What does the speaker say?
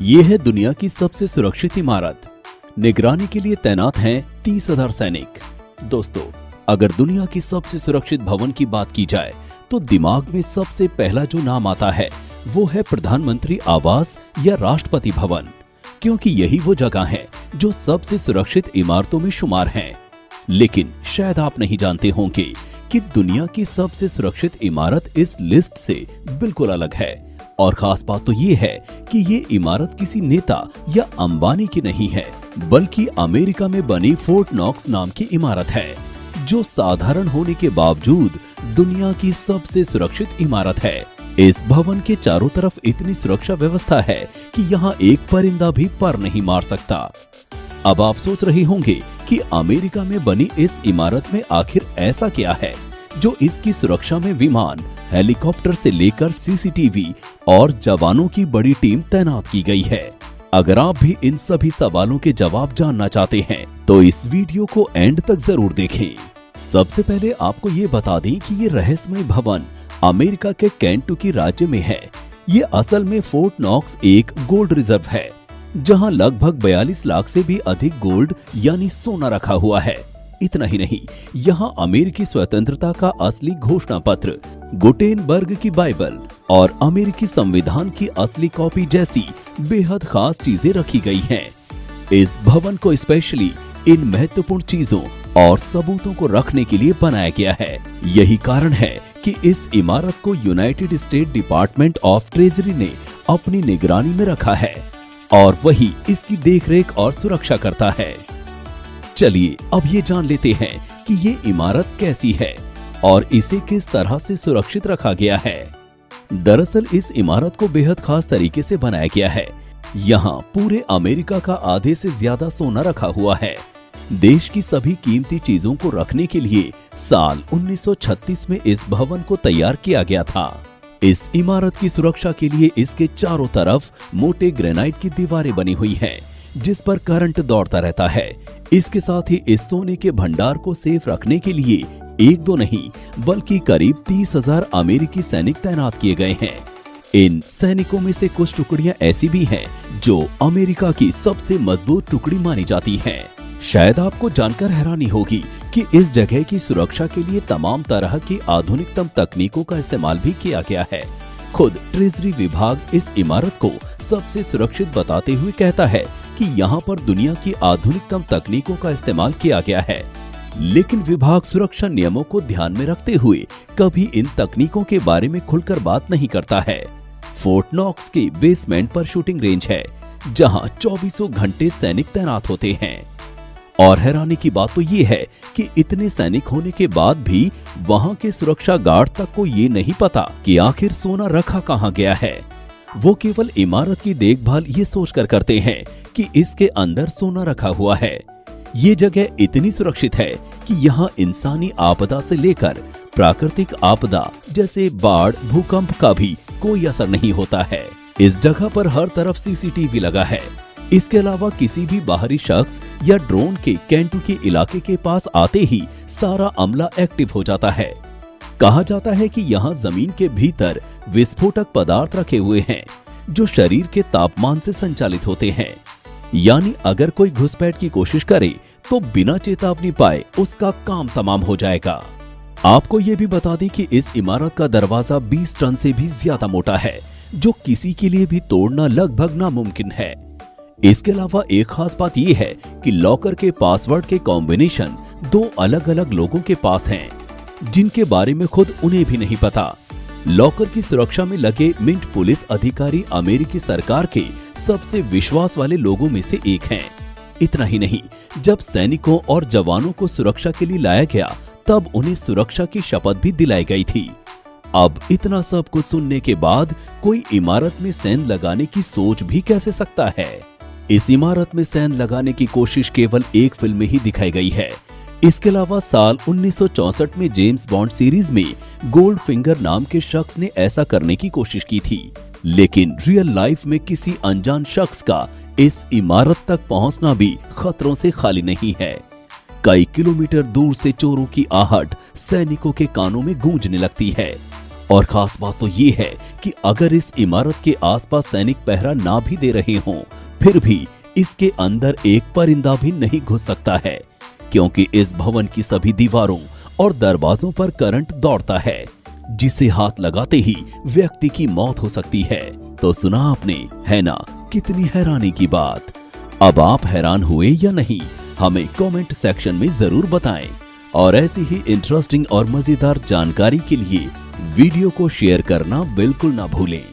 ये है दुनिया की सबसे सुरक्षित इमारत। निगरानी के लिए तैनात हैं 30,000 सैनिक। दोस्तों, अगर दुनिया की सबसे सुरक्षित भवन की बात की जाए तो दिमाग में सबसे पहला जो नाम आता है वो है प्रधानमंत्री आवास या राष्ट्रपति भवन, क्योंकि यही वो जगह है जो सबसे सुरक्षित इमारतों में शुमार है। लेकिन शायद आप नहीं जानते होंगे कि दुनिया की सबसे सुरक्षित इमारत इस लिस्ट से बिल्कुल अलग है। और खास बात तो ये है कि ये इमारत किसी नेता या अंबानी की नहीं है, बल्कि अमेरिका में बनी फोर्ट नॉक्स नाम की इमारत है, जो साधारण होने के बावजूद दुनिया की सबसे सुरक्षित इमारत है। इस भवन के चारों तरफ इतनी सुरक्षा व्यवस्था है कि यहाँ एक परिंदा भी पर नहीं मार सकता। अब आप सोच रहे होंगे कि अमेरिका में बनी इस इमारत में आखिर ऐसा क्या है जो इसकी सुरक्षा में विमान, हेलीकॉप्टर से लेकर सीसीटीवी और जवानों की बड़ी टीम तैनात की गई है। अगर आप भी इन सभी सवालों के जवाब जानना चाहते हैं तो इस वीडियो को एंड तक जरूर देखें। सबसे पहले आपको ये बता दें कि ये रहस्यमय भवन अमेरिका के केंटुकी राज्य में है। ये असल में फोर्ट नॉक्स एक गोल्ड रिजर्व है, जहां लगभग 42 लाख से भी अधिक गोल्ड यानी सोना रखा हुआ है। इतना ही नहीं, यहाँ अमेरिकी स्वतंत्रता का असली घोषणा पत्र, गुटेनबर्ग की बाइबल और अमेरिकी संविधान की असली कॉपी जैसी बेहद खास चीजें रखी गई हैं। इस भवन को स्पेशली इन महत्वपूर्ण चीजों और सबूतों को रखने के लिए बनाया गया है। यही कारण है कि इस इमारत को United state department of treasury ने अपनी निगरानी में रखा है और वही इसकी देखरेख और सुरक्षा करता है। चलिए अब ये जान लेते हैं कि ये इमारत कैसी है और इसे किस तरह से सुरक्षित रखा गया है। दरअसल इस इमारत को बेहद खास तरीके से बनाया गया है। यहाँ पूरे अमेरिका का आधे से ज्यादा सोना रखा हुआ है। देश की सभी कीमती चीजों को रखने के लिए साल 1936 में इस भवन को तैयार किया गया था। इस इमारत की सुरक्षा के लिए इसके चारों तरफ मोटे ग्रेनाइट की दीवारें बनी हुई हैं, जिस पर करंट दौड़ता रहता है। इसके साथ ही इस सोने के भंडार को सेफ रखने के लिए एक दो नहीं बल्कि करीब 30,000 अमेरिकी सैनिक तैनात किए गए हैं। इन सैनिकों में से कुछ टुकड़ियां ऐसी भी हैं जो अमेरिका की सबसे मजबूत टुकड़ी मानी जाती हैं। शायद आपको जानकर हैरानी होगी कि इस जगह की सुरक्षा के लिए तमाम तरह की आधुनिकतम तकनीकों का इस्तेमाल भी किया गया है। खुद ट्रेजरी विभाग इस इमारत को सबसे सुरक्षित बताते हुए कहता है कि यहाँ पर दुनिया की आधुनिकतम तकनीकों का इस्तेमाल किया गया है। लेकिन विभाग सुरक्षा नियमों को ध्यान में रखते हुए कभी इन तकनीकों के बारे में खुलकर बात नहीं करता है। फोर्ट नॉक्स के बेसमेंट पर शूटिंग रेंज है, जहाँ 24 घंटे सैनिक तैनात होते हैं। और हैरानी की बात तो ये है कि इतने सैनिक होने के बाद भी वहाँ के सुरक्षा गार्ड तक को ये नहीं पता कि आखिर सोना रखा कहाँ गया है। वो केवल इमारत की देखभाल ये सोचकर करते हैं कि इसके अंदर सोना रखा हुआ है। ये जगह इतनी सुरक्षित है कि यहाँ इंसानी आपदा से लेकर प्राकृतिक आपदा जैसे बाढ़, भूकंप का भी कोई असर नहीं होता है। इस जगह पर हर तरफ सीसीटीवी लगा है। इसके अलावा किसी भी बाहरी शख्स या ड्रोन के केंटुकी इलाके के पास आते ही सारा अमला एक्टिव हो जाता है। कहा जाता है कि यहाँ जमीन के भीतर विस्फोटक पदार्थ रखे हुए हैं जो शरीर के तापमान से संचालित होते हैं, यानी अगर कोई घुसपैठ की कोशिश करे तो बिना चेतावनी पाए उसका काम तमाम हो जाएगा। आपको ये भी बता दें कि इस इमारत का दरवाजा 20 टन से भी ज्यादा मोटा है, जो किसी के लिए भी तोड़ना लगभग नामुमकिन है। इसके अलावा एक खास बात यह है कि लॉकर के पासवर्ड के कॉम्बिनेशन 2 अलग अलग लोगों के पास हैं, जिनके बारे में खुद उन्हें भी नहीं पता। लॉकर की सुरक्षा में लगे मिंट पुलिस अधिकारी अमेरिकी सरकार के सबसे विश्वास वाले लोगों में से एक हैं। इतना ही नहीं, जब सैनिकों और जवानों को सुरक्षा के लिए लाया गया तब उन्हें सुरक्षा की शपथ भी दिलाई गई थी। अब इतना सब कुछ सुनने के बाद कोई इमारत में सेंध लगाने की सोच भी कैसे सकता है? इस इमारत में सेंध लगाने की कोशिश केवल एक फिल्म में ही दिखाई गई है। इसके अलावा साल 1964 में जेम्स बॉन्ड सीरीज में गोल्ड फिंगर नाम के शख्स ने ऐसा करने की कोशिश की थी, लेकिन रियल लाइफ में किसी अनजान शख्स का इस इमारत तक पहुंचना भी खतरों से खाली नहीं है। कई किलोमीटर दूर से चोरों की आहट सैनिकों के कानों में गूंजने लगती है और खास बात तो ये है कि अगर इस इमारत के आसपास सैनिक पहरा ना भी दे रहे हों, फिर भी इसके अंदर एक परिंदा भी नहीं घुस सकता है, क्योंकि इस भवन की सभी दीवारों और दरवाजों पर करंट दौड़ता है, जिसे हाथ लगाते ही व्यक्ति की मौत हो सकती है। तो सुना आपने, है ना कितनी हैरानी की बात। अब आप हैरान हुए या नहीं, हमें कमेंट सेक्शन में जरूर बताएं। और ऐसी ही इंटरेस्टिंग और मजेदार जानकारी के लिए वीडियो को शेयर करना बिल्कुल ना भूलें।